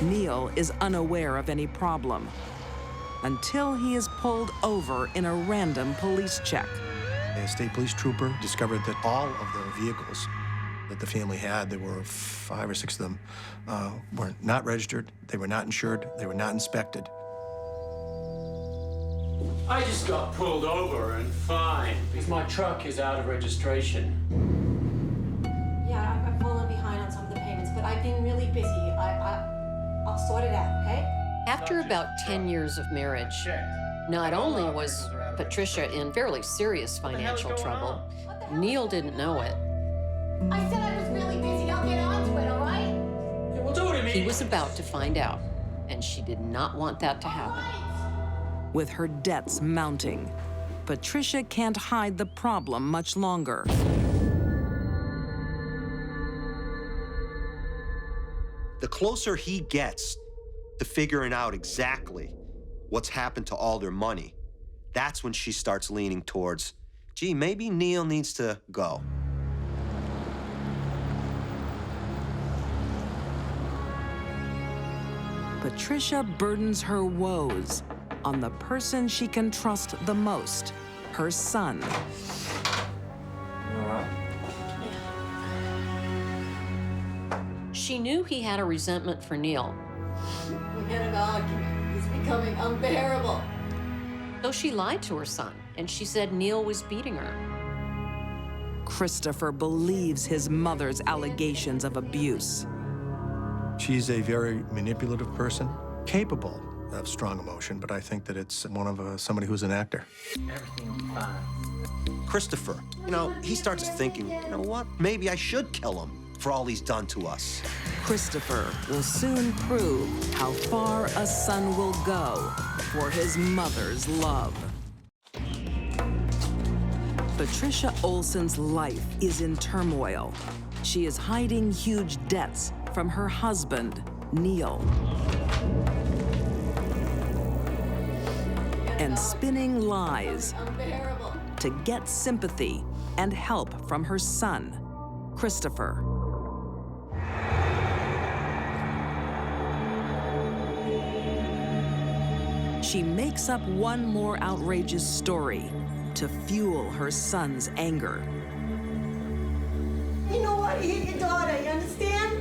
Neil is unaware of any problem until he is pulled over in a random police check. A state police trooper discovered that all of the vehicles that the family had, there were 5 or 6 of them, were not registered, they were not insured, they were not inspected. I just got pulled over and fined because my truck is out of registration. Yeah, I've fallen behind on some of the payments, but I've been really busy. I'll sort it out, okay? After about 10 years of marriage, not only was Patricia in fairly serious financial trouble, Neil didn't know it. I said I was really busy. I'll get on to it, all right? Yeah, well, do it immediately. He was about to find out, and she did not want that to happen. With her debts mounting, Patricia can't hide the problem much longer. The closer he gets to figuring out exactly what's happened to all their money, that's when she starts leaning towards, gee, maybe Neil needs to go. Patricia burdens her woes on the person she can trust the most, her son. All right. She knew he had a resentment for Neil, We had an argument. He's becoming unbearable. so she lied to her son, and she said Neil was beating her. Christopher believes his mother's allegations of abuse. She's a very manipulative person, capable of strong emotion, but I think that it's one of somebody who's an actor. Everything will be fine. Christopher, you know, he starts thinking, you know what? Maybe I should kill him for all he's done to us. Christopher will soon prove how far a son will go for his mother's love. Patricia Olson's life is in turmoil. She is hiding huge debts from her husband, Neil, and spinning lies to get sympathy and help from her son, Christopher. She makes up one more outrageous story to fuel her son's anger. You know what? He hit your daughter, you understand?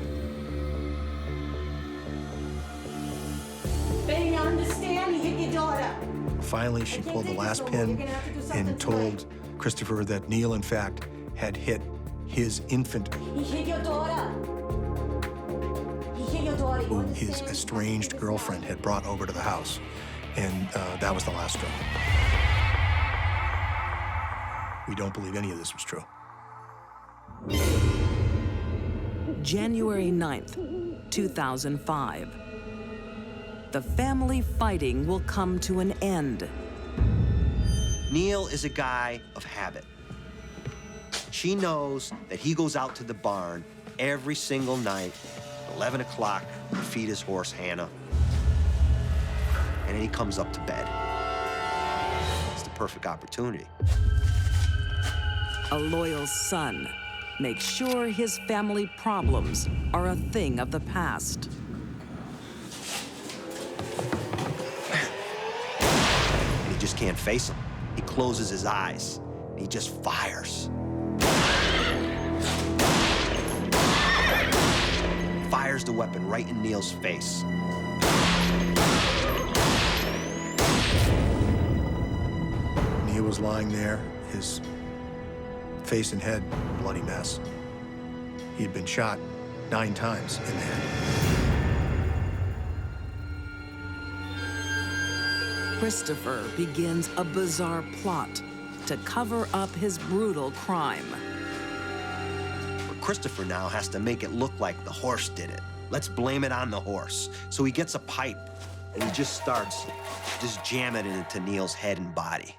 Baby, you understand? He hit your daughter. Finally, she pulled the last pin and told Christopher that Neil, in fact, had hit his infant, He hit your daughter. He hit your daughter. who his estranged girlfriend had brought over to the house. And that was the last straw. We don't believe any of this was true. January 9th, 2005. The family fighting will come to an end. Neil is a guy of habit. She knows that he goes out to the barn every single night, 11 o'clock, to feed his horse, Hannah. And then he comes up to bed. It's the perfect opportunity. A loyal son makes sure his family problems are a thing of the past. And he just can't face him. He closes his eyes, and he just fires. Fires the weapon right in Neil's face. Neil was lying there, his face and head a bloody mess. He had been shot 9 times in the head. Christopher begins a bizarre plot to cover up his brutal crime. But Christopher now has to make it look like the horse did it. Let's blame it on the horse. So he gets a pipe, and he just starts jamming it into Neil's head and body.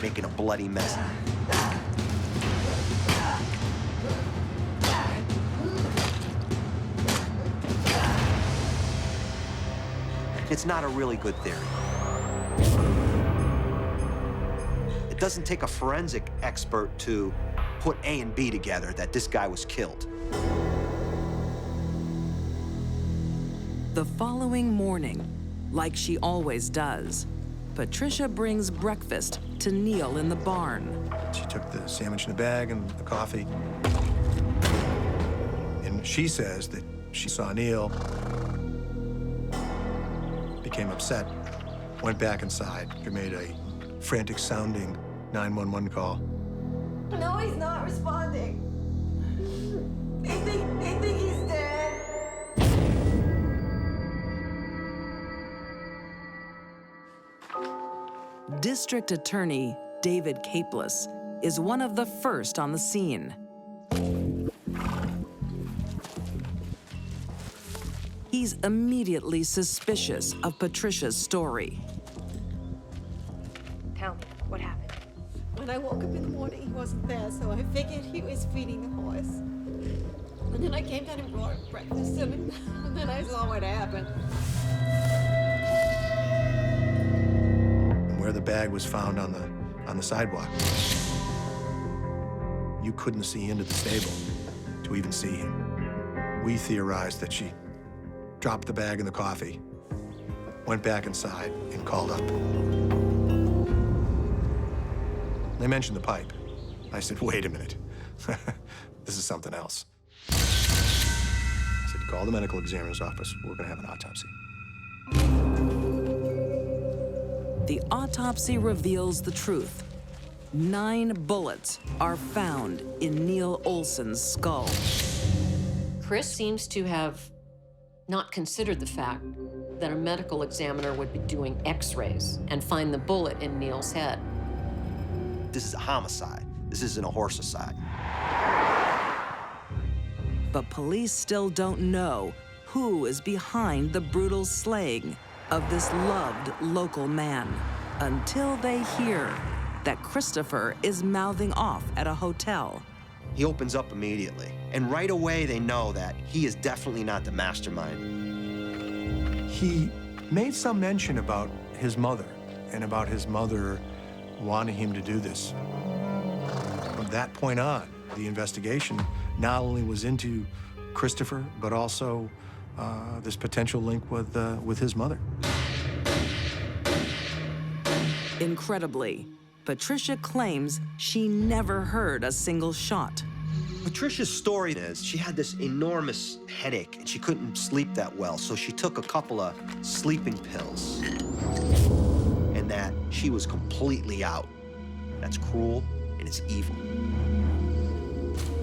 Making a bloody mess. It's not a really good theory. It doesn't take a forensic expert to put A and B together that this guy was killed. The following morning, like she always does, Patricia brings breakfast to Neil in the barn. She took the sandwich in the bag and the coffee. And she says that she saw Neil, became upset, went back inside, made a frantic sounding 911 call. No, he's not responding. They think he's dead. District Attorney David Capeless is one of the first on the scene. He's immediately suspicious of Patricia's story. Tell me, what happened? When I woke up in the morning, he wasn't there, so I figured he was feeding the horse. And then I came down and brought breakfast to him, and then I saw what happened. And where the bag was found on the sidewalk, you couldn't see into the stable to even see him. We theorized that she dropped the bag in the coffee, went back inside, and called up. They mentioned the pipe. I said, wait a minute. This is something else. I said, call the medical examiner's office. We're going to have an autopsy. The autopsy reveals the truth. 9 bullets are found in Neil Olson's skull. Chris seems to have not considered the fact that a medical examiner would be doing x-rays and find the bullet in Neil's head. This is a homicide. This isn't a horseicide. But police still don't know who is behind the brutal slaying of this loved local man until they hear that Christopher is mouthing off at a hotel. He opens up immediately, and right away they know that he is definitely not the mastermind. He made some mention about his mother and about his mother wanting him to do this. From that point on, the investigation not only was into Christopher, but also this potential link with his mother. Incredibly, Patricia claims she never heard a single shot. Patricia's story is she had this enormous headache and she couldn't sleep that well, so she took a couple of sleeping pills and that she was completely out. That's cruel and it's evil.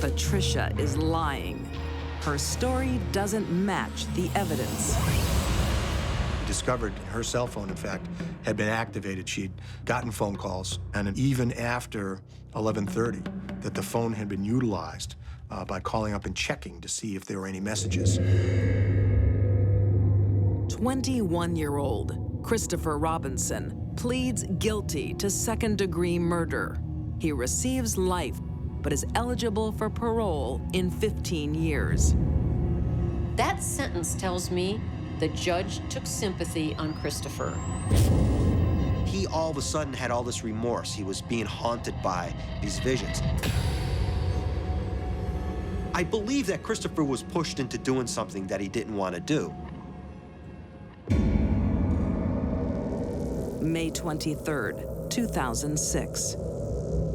Patricia is lying. Her story doesn't match the evidence. We discovered her cell phone, in fact, had been activated. She'd gotten phone calls, and even after 11:30, that the phone had been utilized by calling up and checking to see if there were any messages. 21-year-old Christopher Robinson pleads guilty to second-degree murder. He receives life, but is eligible for parole in 15 years. That sentence tells me the judge took sympathy on Christopher. He all of a sudden had all this remorse. He was being haunted by these visions. I believe that Christopher was pushed into doing something that he didn't want to do. May 23rd, 2006.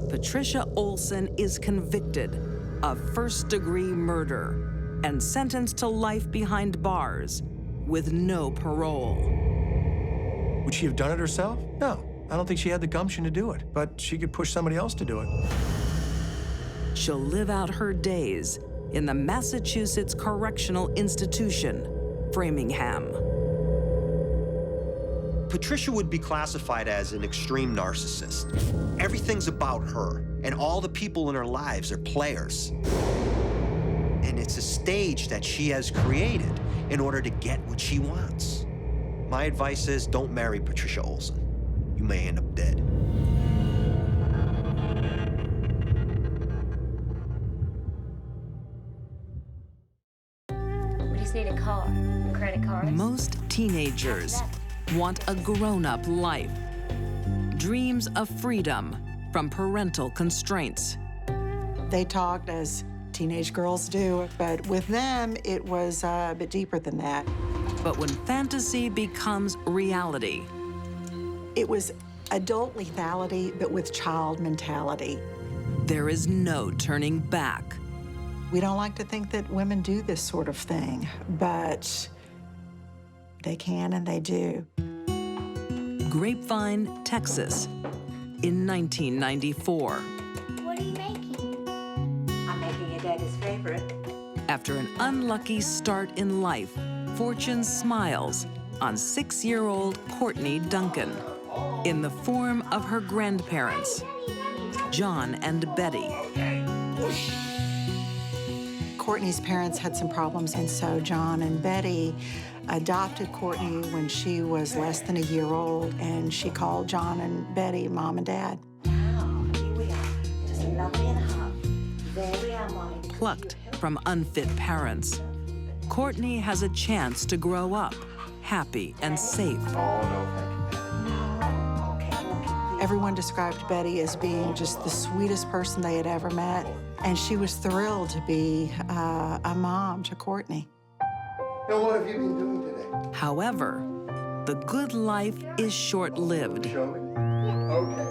Patricia Olson is convicted of first-degree murder and sentenced to life behind bars with no parole. Would she have done it herself? No. I don't think she had the gumption to do it, but she could push somebody else to do it. She'll live out her days in the Massachusetts Correctional Institution, Framingham. Patricia would be classified as an extreme narcissist. Everything's about her, and all the people in her lives are players. And it's a stage that she has created in order to get what she wants. My advice is don't marry Patricia Olson. You may end up dead. We just need a car, credit cards. Most teenagers want a grown-up life, dreams of freedom from parental constraints. They talked as teenage girls do, but with them, it was a bit deeper than that. But when fantasy becomes reality, it was adult lethality, but with child mentality. There is no turning back. We don't like to think that women do this sort of thing, but they can and they do. Grapevine, Texas, in 1994. What are you making? I'm making your daddy's favorite. After an unlucky start in life, fortune smiles on 6-year-old Courtney Duncan in the form of her grandparents, John and Betty. Courtney's parents had some problems, and so John and Betty adopted Courtney when she was less than a year old, and she called John and Betty Mom and Dad. Oh, here we are. Just a lovely and a half. There we are, Mommy. Plucked from unfit parents, Courtney has a chance to grow up happy and safe. Everyone described Betty as being just the sweetest person they had ever met, and she was thrilled to be a mom to Courtney. Now, what have you been doing today? However, the good life is short-lived. Okay.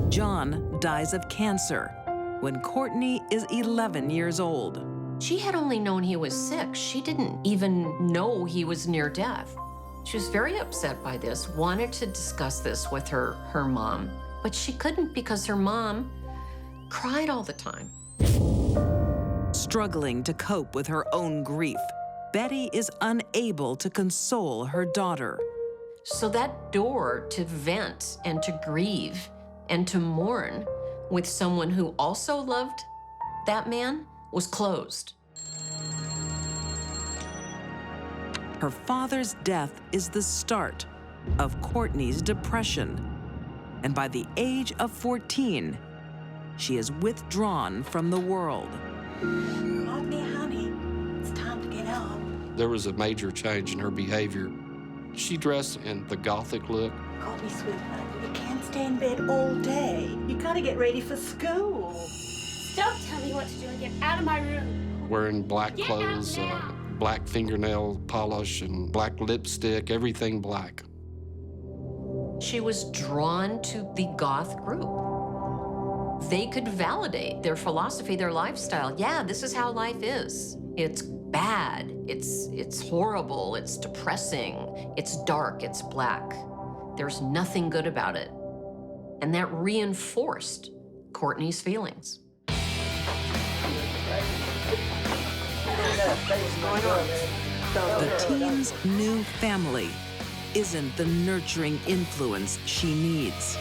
John dies of cancer when Courtney is 11 years old. She had only known he was sick. She didn't even know he was near death. She was very upset by this, wanted to discuss this with her mom, but she couldn't because her mom cried all the time. Struggling to cope with her own grief, Betty is unable to console her daughter. So that door to vent and to grieve and to mourn with someone who also loved that man was closed. Her father's death is the start of Courtney's depression. And by the age of 14, she is withdrawn from the world. Courtney, honey, it's time to get up. There was a major change in her behavior. She dressed in the Gothic look. Courtney, sweetheart, you can't stay in bed all day. You gotta get ready for school. Stop telling me what to do and get out of my room. Wearing black clothes, black fingernail polish, and black lipstick, everything black. She was drawn to the goth group. They could validate their philosophy, their lifestyle. Yeah, this is how life is. It's bad, it's horrible, it's depressing, it's dark, it's black. There's nothing good about it. And that reinforced Courtney's feelings. The teen's new family isn't the nurturing influence she needs.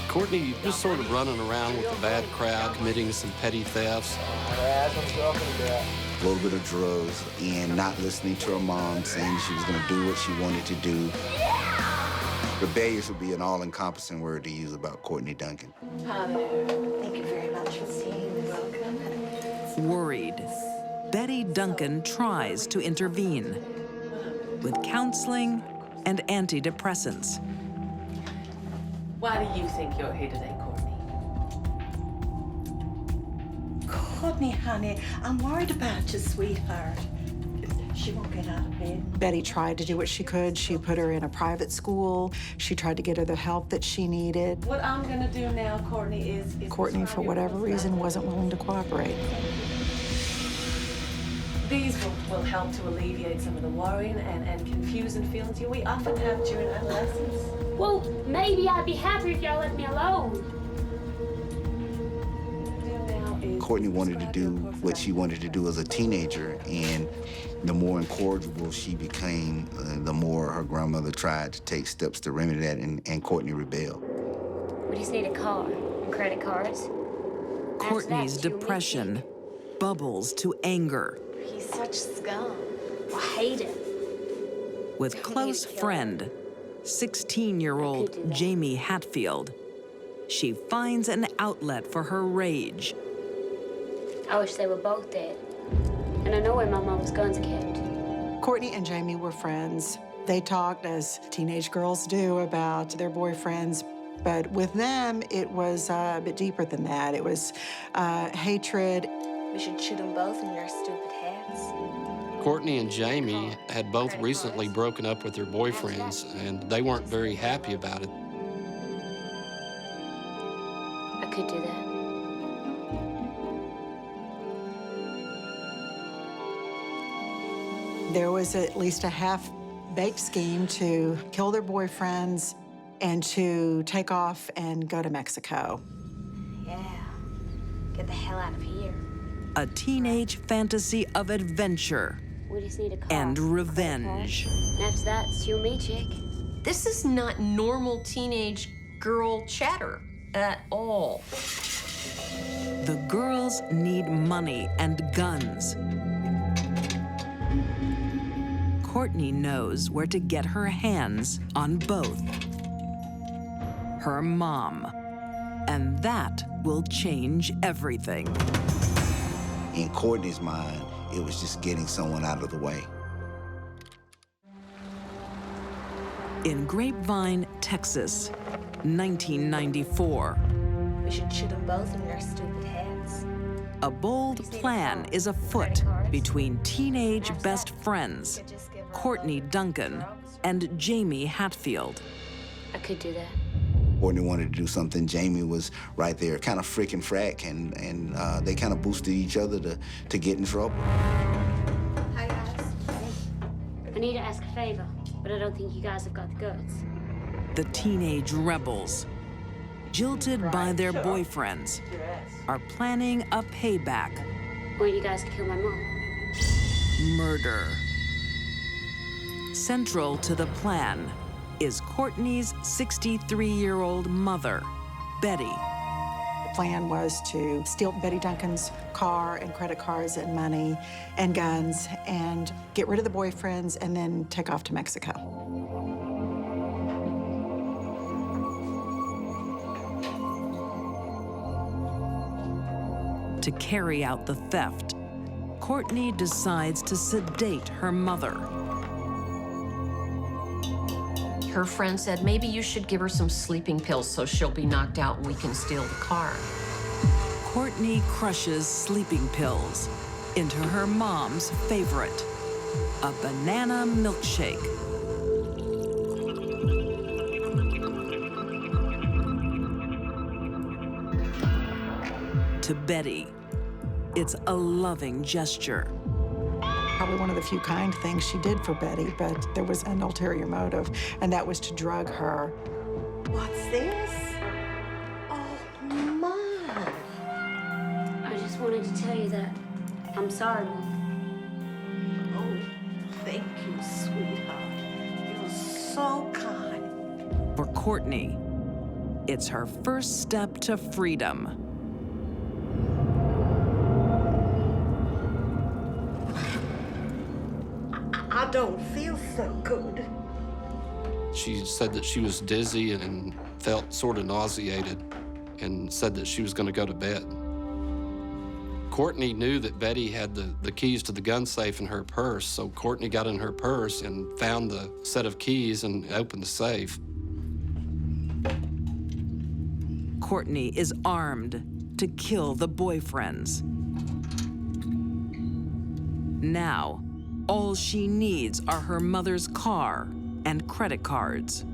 Courtney just sort of running around with a bad crowd, committing some petty thefts. A little bit of drugs and not listening to her mom, saying she was going to do what she wanted to do. Rebellious would be an all-encompassing word to use about Courtney Duncan. Hi there. Thank you very much for seeing me. Welcome. Worried, Betty Duncan tries to intervene with counseling and antidepressants. Why do you think you're here today, Courtney? Courtney, honey, I'm worried about you, sweetheart. She won't get out of bed. Betty tried to do what she could. She put her in a private school. She tried to get her the help that she needed. What I'm gonna do now, Courtney, is Courtney, for whatever reason, wasn't willing to cooperate. These will help to alleviate some of the worrying and confusing feelings we often have during adolescence. Well, maybe I'd be happy if y'all let me alone. Courtney wanted to do what she wanted to do as a teenager, and the more incorrigible she became, the more her grandmother tried to take steps to remedy that, and Courtney rebelled. We just need a car and credit cards. Courtney's depression bubbles to anger. He's such scum. I hate him. With close friend, 16-year-old Jamie Hatfield, she finds an outlet for her rage. I wish they were both dead. And I know where my mom's guns are kept. Courtney and Jamie were friends. They talked, as teenage girls do, about their boyfriends. But with them, it was a bit deeper than that. It was hatred. We should shoot them both in their stupid heads. Courtney and Jamie had both recently broken up with their boyfriends, and they weren't very happy about it. I could do that. There was at least a half-baked scheme to kill their boyfriends and to take off and go to Mexico. Yeah. Get the hell out of here. A teenage fantasy of adventure We just need a car. and revenge. And after that, it's you and me, chick. This is not normal teenage girl chatter at all. The girls need money and guns. Courtney knows where to get her hands on both. Her mom. And that will change everything. In Courtney's mind, it was just getting someone out of the way. In Grapevine, Texas, 1994. We should shoot them both in their stupid heads. A bold plan is afoot between teenage best friends, Courtney Duncan and Jamie Hatfield. I could do that. Courtney wanted to do something. Jamie was right there, kind of frickin' frack, and they kind of boosted each other to get in trouble. Hi, guys. I need to ask a favor, but I don't think you guys have got the guts. The teenage rebels, jilted by their boyfriends, are planning a payback. I want you guys to kill my mom. murder. Central to the plan is Courtney's 63-year-old mother, Betty. The plan was to steal Betty Duncan's car and credit cards and money and guns and get rid of the boyfriends and then take off to Mexico. To carry out the theft, Courtney decides to sedate her mother. Her friend said, maybe you should give her some sleeping pills so she'll be knocked out and we can steal the car. Courtney crushes sleeping pills into her mom's favorite, a banana milkshake. To Betty, it's a loving gesture. Probably one of the few kind things she did for Betty, but there was an ulterior motive, and that was to drug her. What's this? Oh, my. I just wanted to tell you that I'm sorry, Mom. Oh, thank you, sweetheart. You're so kind. For Courtney, it's her first step to freedom. I don't feel so good. She said that she was dizzy and felt sort of nauseated and said that she was going to go to bed. Courtney knew that Betty had the keys to the gun safe in her purse, so Courtney got in her purse and found the set of keys and opened the safe. Courtney is armed to kill the boyfriends. Now, all she needs are her mother's car and credit cards.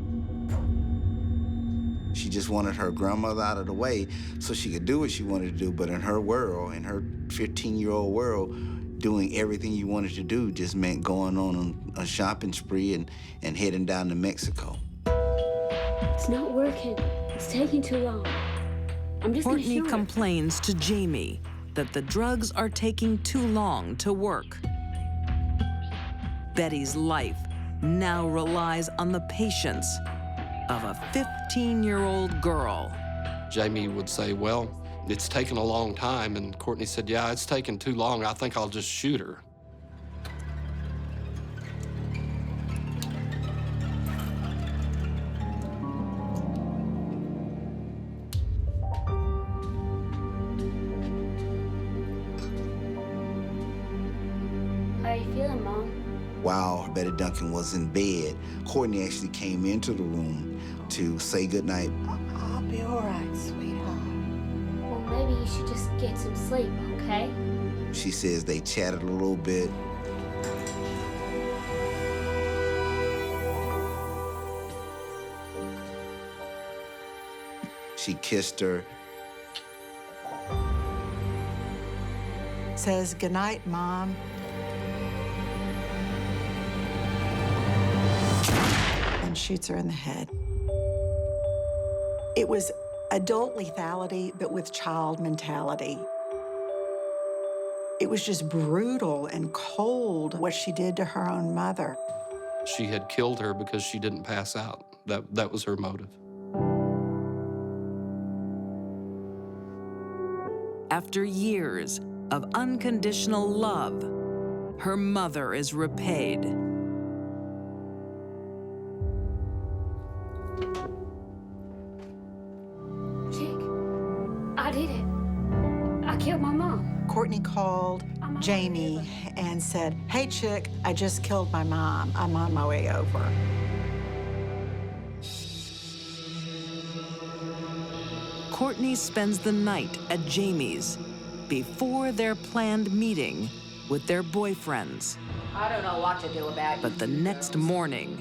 She just wanted her grandmother out of the way so she could do what she wanted to do, but in her world, in her 15-year-old world, doing everything you wanted to do just meant going on a shopping spree and heading down to Mexico. It's not working. It's taking too long. I'm just gonna Courtney shoot her. complains to Jamie that the drugs are taking too long to work. Betty's life now relies on the patience of a 15-year-old girl. Jamie would say, well, it's taken a long time, and Courtney said, yeah, it's taken too long. I think I'll just shoot her. How are you feeling, Mom? While Betty Duncan was in bed, Courtney actually came into the room to say goodnight. I'll be all right, sweetheart. Well, maybe you should just get some sleep, okay? She says they chatted a little bit. She kissed her. Says, "Goodnight, Mom." And shoots her in the head. It was adult lethality, but with child mentality. It was just brutal and cold what she did to her own mother. She had killed her because she didn't pass out. That was her motive. After years of unconditional love, her mother is repaid. Chick, I did it. I killed my mom. Courtney called Jamie and said, "Hey, Chick, I just killed my mom. I'm on my way over." Courtney spends the night at Jamie's before their planned meeting with their boyfriends. I don't know what to do about But the next morning,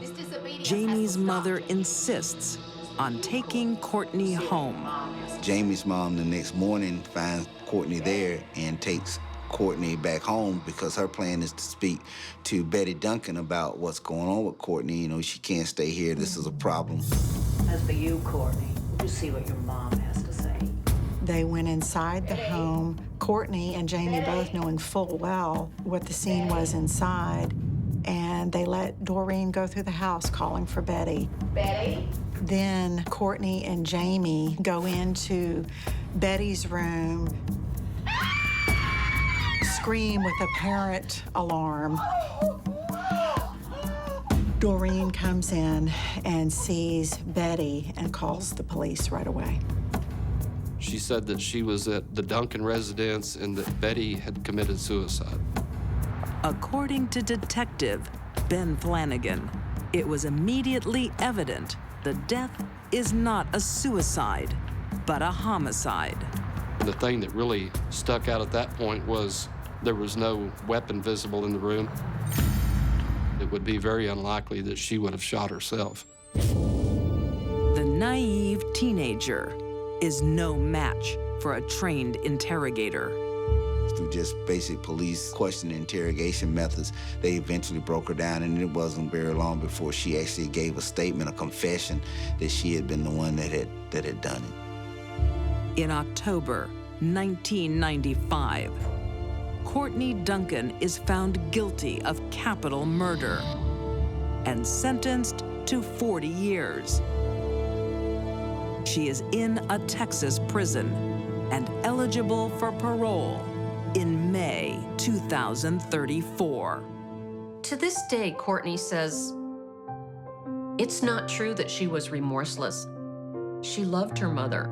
Jamie's mother insists on taking Courtney home. Jamie's mom the next morning finds Courtney there and takes Courtney back home because her plan is to speak to Betty Duncan about what's going on with Courtney. You know, she can't stay here. This is a problem. As for you, Courtney, we'll just see what your mom has to say. They went inside the home, Courtney and Jamie both knowing full well what the scene was inside, and they let Doreen go through the house calling for Betty. Betty? Then Courtney and Jamie go into Betty's room, scream with apparent alarm. Doreen comes in and sees Betty and calls the police right away. She said that she was at the Duncan residence and that Betty had committed suicide. According to Detective Ben Flanagan, it was immediately evident the death is not a suicide, but a homicide. The thing that really stuck out at that point was there was no weapon visible in the room. It would be very unlikely that she would have shot herself. The naive teenager is no match for a trained interrogator. Through just basic police question and interrogation methods, they eventually broke her down, and it wasn't very long before she actually gave a statement, a confession, that she had been the one that had done it. In October 1995, Courtney Duncan is found guilty of capital murder and sentenced to 40 years. She is in a Texas prison and eligible for parole in May 2034. To this day, Courtney says, it's not true that she was remorseless. She loved her mother.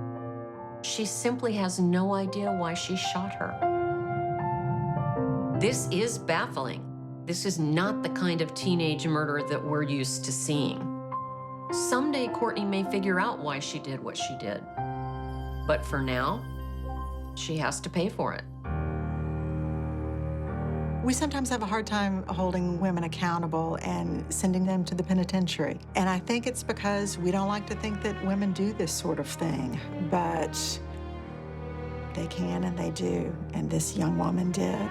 She simply has no idea why she shot her. This is baffling. This is not the kind of teenage murder that we're used to seeing. Someday, Courtney may figure out why she did what she did. But for now, she has to pay for it. We sometimes have a hard time holding women accountable and sending them to the penitentiary. And I think it's because we don't like to think that women do this sort of thing, but they can and they do, and this young woman did.